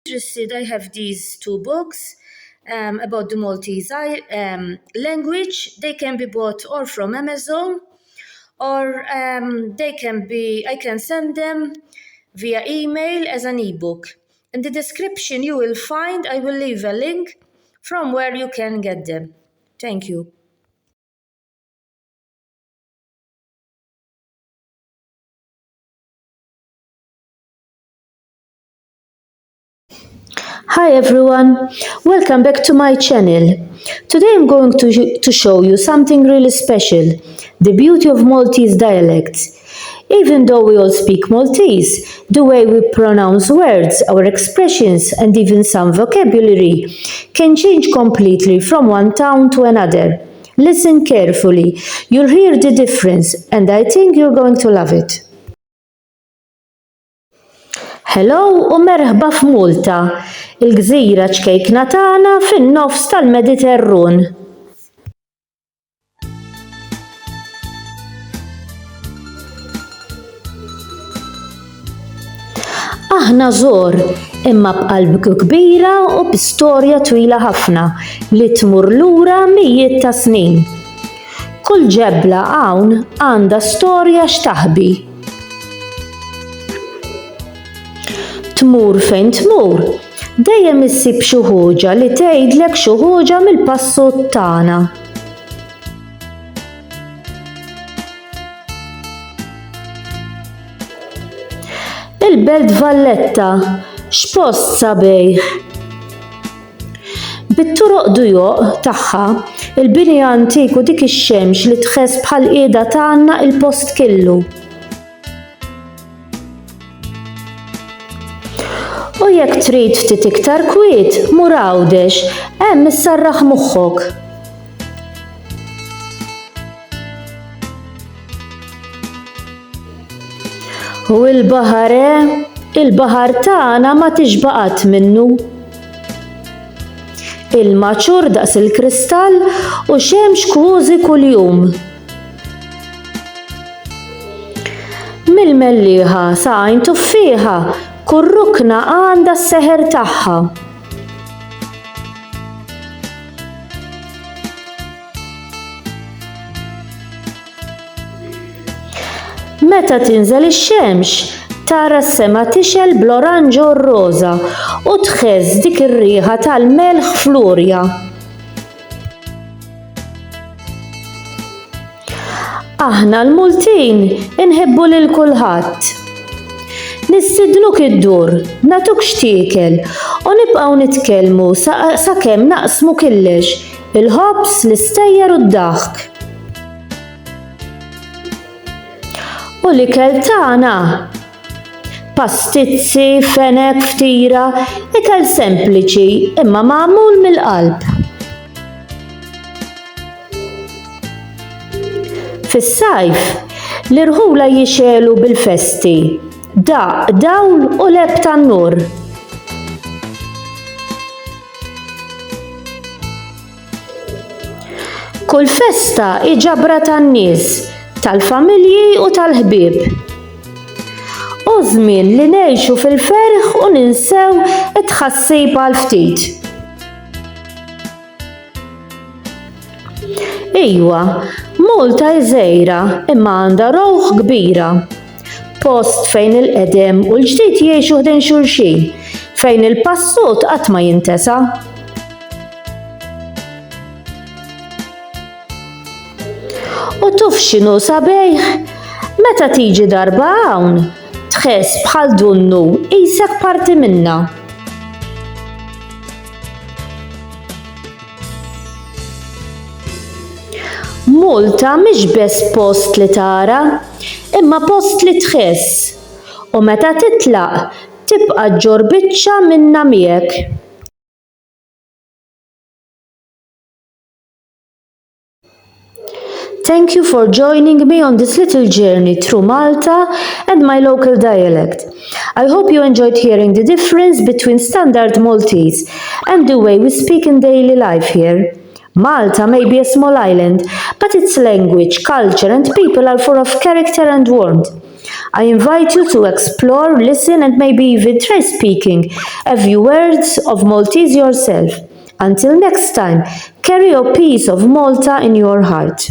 interested, I have these two books about the Maltese language. They can be bought or from Amazon or I can send them via email as an ebook. In the description you will find, I will leave a link from where you can get them. Thank you. Hi everyone, welcome back to my channel. Today I'm going to show you something really special, the beauty of Maltese dialects. Even though we all speak Maltese, the way we pronounce words, our expressions and even some vocabulary can change completely from one town to another. Listen carefully, you'll hear the difference and I think you're going to love it. Hello u merħba f'Malta, il-gżira ċkejkna tagħna fin-nofs tal-Mediterran. Aħna żgħar imma b'qalb kbira u b'istorja twila ħafna li tmur lura mijiet ta' snin. Kull ġebla hawn għandha storja x'taħbi. Tmur fejn tmur, dejjem issib xi ħoġa li tgħidlek xi ħoġa mill-passat tagħna. Il-Belt Valletta, x'post sabiħ. Bit-turuq dujjoq tagħha, il-bini antiku dik ix-xemx li tħess bħal qiegħda tagħna il-post killu. U jekk trid ftit iktar kwiet, mur Għawdex, hemm issarraħ moħħok. U l-baħar il-baħar tagħna ma tixba' qatt minnu. Ilma ċur daqs il-kristall u xemx kwożi kuljum. Mill-mellieħa sa għajn tuffieħa, kull rukna għandha s-seħer tagħha. Meta tinżel ix-xemx, tara s-sema tixel bl-oranġ u r-roża u tħess dik ir-riħa tal-melħ flurja. Aħna l-Maltin inħibbu lil kulħadd. Nistidnuk id-dur, natuk x'tiekel u nibqgħu nitkellmu sakemm naqsmu killex, il-ħobs, l-istejjer u d-daħk. U l-ikel tagħna pastizzi, fenek, ftira, ikel sempliċi imma magħmul mill-qalb. Fis-sajf l-irħula jixelu bil-festi. Dawl u leb tan-nur. Kull festa iġabra tan-nies, tal-familji u tal-ħbieb. U żmien li ngħixu fil-ferħ u ninsew it-tħassib għal ftit. Iwa, Malta żgħira imma għandha rowħ kbira. Post fejn il-qedem u l-ġdid jgħixu ħdejn xulxin, fejn il-passat qatt ma jintesa'. U tuf x'inhu sabiħ? Meta tiġi darba hawn, tħess bħal dunnu qisek parti minnha. Malta mhix biss post li tara, imma post li tħess u meta titlaq tibqa' ġġorr biċċa minnha miegħek. Thank you for joining me on this little journey through Malta and my local dialect. I hope you enjoyed hearing the difference between standard Maltese and the way we speak in daily life here. Malta may be a small island, but its language, culture, and people are full of character and warmth. I invite you to explore, listen, and maybe even try speaking a few words of Maltese yourself. Until next time, carry a piece of Malta in your heart.